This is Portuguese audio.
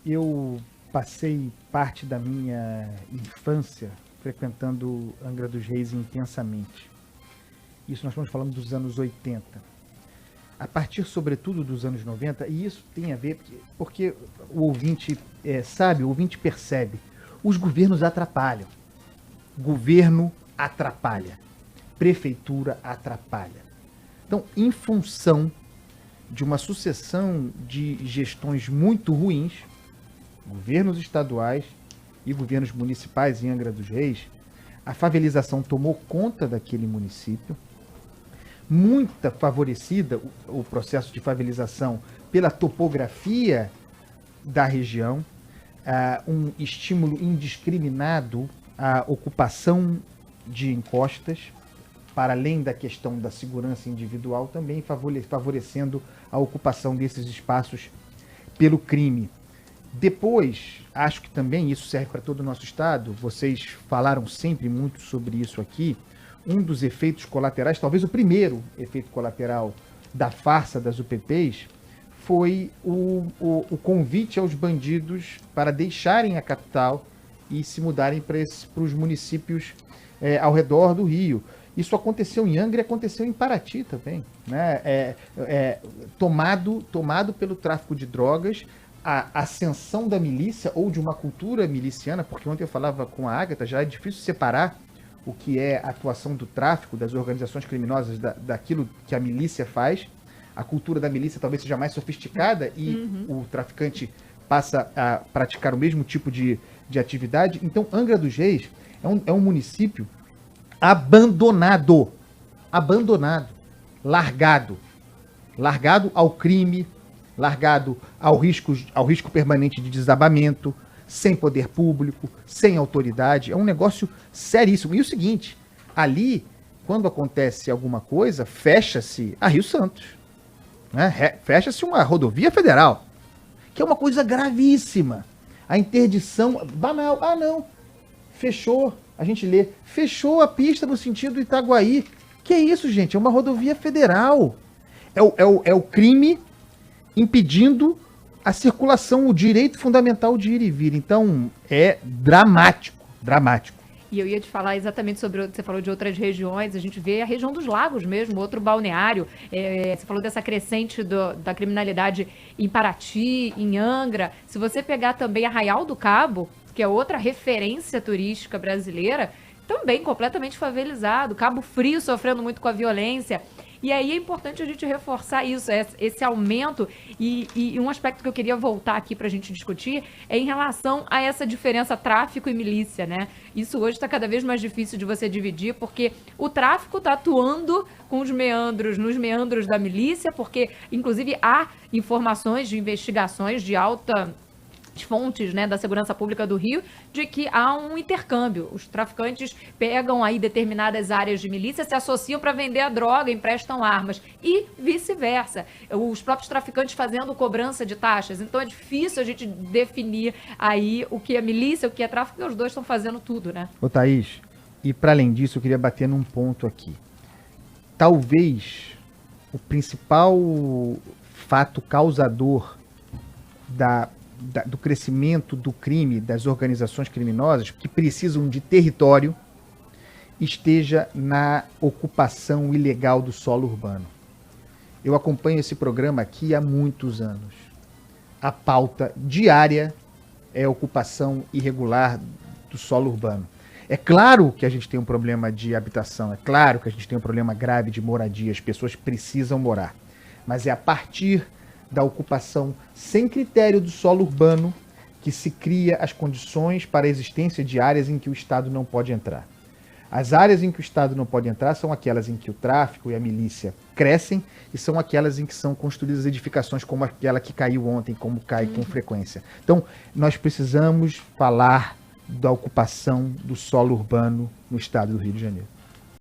Eu passei parte da minha infância frequentando Angra dos Reis intensamente. Isso nós estamos falando dos anos 80. A partir, sobretudo, dos anos 90, e isso tem a ver, porque o ouvinte sabe, o ouvinte percebe, os governos atrapalham. Governo atrapalha. Prefeitura atrapalha. Então, em função de uma sucessão de gestões muito ruins, governos estaduais e governos municipais em Angra dos Reis, a favelização tomou conta daquele município, muita favorecida o processo de favelização pela topografia da região, um estímulo indiscriminado à ocupação de encostas, para além da questão da segurança individual, também favorecendo a ocupação desses espaços pelo crime. Depois, acho que também isso serve para todo o nosso estado, vocês falaram sempre muito sobre isso aqui, um dos efeitos colaterais, talvez o primeiro efeito colateral da farsa das UPPs, foi o convite aos bandidos para deixarem a capital e se mudarem para os municípios ao redor do Rio. Isso aconteceu em Angra e aconteceu em Paraty também, né? Tomado pelo tráfico de drogas, a ascensão da milícia ou de uma cultura miliciana, porque ontem eu falava com a Ágata, já é difícil separar o que é a atuação do tráfico, das organizações criminosas, daquilo que a milícia faz. A cultura da milícia talvez seja mais sofisticada e o traficante passa a praticar o mesmo tipo de atividade. Então, Angra dos Reis é um município abandonado, largado ao crime, largado ao risco permanente de desabamento, sem poder público, sem autoridade. É um negócio seríssimo. E o seguinte, ali, quando acontece alguma coisa, fecha-se a Rio Santos, né? Fecha-se uma rodovia federal, que é uma coisa gravíssima. A interdição banal. Ah, não, fechou. A gente lê, fechou a pista no sentido Itaguaí. Que isso, gente? É uma rodovia federal. É o crime impedindo a circulação, o direito fundamental de ir e vir. Então, é dramático. E eu ia te falar exatamente sobre, você falou de outras regiões, a gente vê a região dos lagos mesmo, outro balneário, você falou dessa crescente da criminalidade em Paraty, em Angra. Se você pegar também Arraial do Cabo, que é outra referência turística brasileira, também completamente favelizado, Cabo Frio sofrendo muito com a violência. E aí é importante a gente reforçar isso, esse aumento, e um aspecto que eu queria voltar aqui para a gente discutir é em relação a essa diferença tráfico e milícia, né? Isso hoje está cada vez mais difícil de você dividir, porque o tráfico está atuando com nos meandros da milícia, porque inclusive há informações de investigações de alta fontes, né, da segurança pública do Rio, de que há um intercâmbio. Os traficantes pegam aí determinadas áreas de milícia, se associam para vender a droga, emprestam armas e vice-versa. Os próprios traficantes fazendo cobrança de taxas. Então é difícil a gente definir aí o que é milícia, o que é tráfico, porque os dois estão fazendo tudo, né? Ô Thaís, e para além disso, eu queria bater num ponto aqui. Talvez o principal fato causador do crescimento do crime, das organizações criminosas que precisam de território, esteja na ocupação ilegal do solo urbano. Eu acompanho esse programa aqui há muitos anos. A pauta diária é a ocupação irregular do solo urbano. É claro que a gente tem um problema de habitação, é claro que a gente tem um problema grave de moradia, as pessoas precisam morar. Mas é a partir da ocupação sem critério do solo urbano que se cria as condições para a existência de áreas em que o Estado não pode entrar. As áreas em que o Estado não pode entrar são aquelas em que o tráfico e a milícia crescem e são aquelas em que são construídas edificações como aquela que caiu ontem, como cai com frequência. Então, nós precisamos falar da ocupação do solo urbano no Estado do Rio de Janeiro.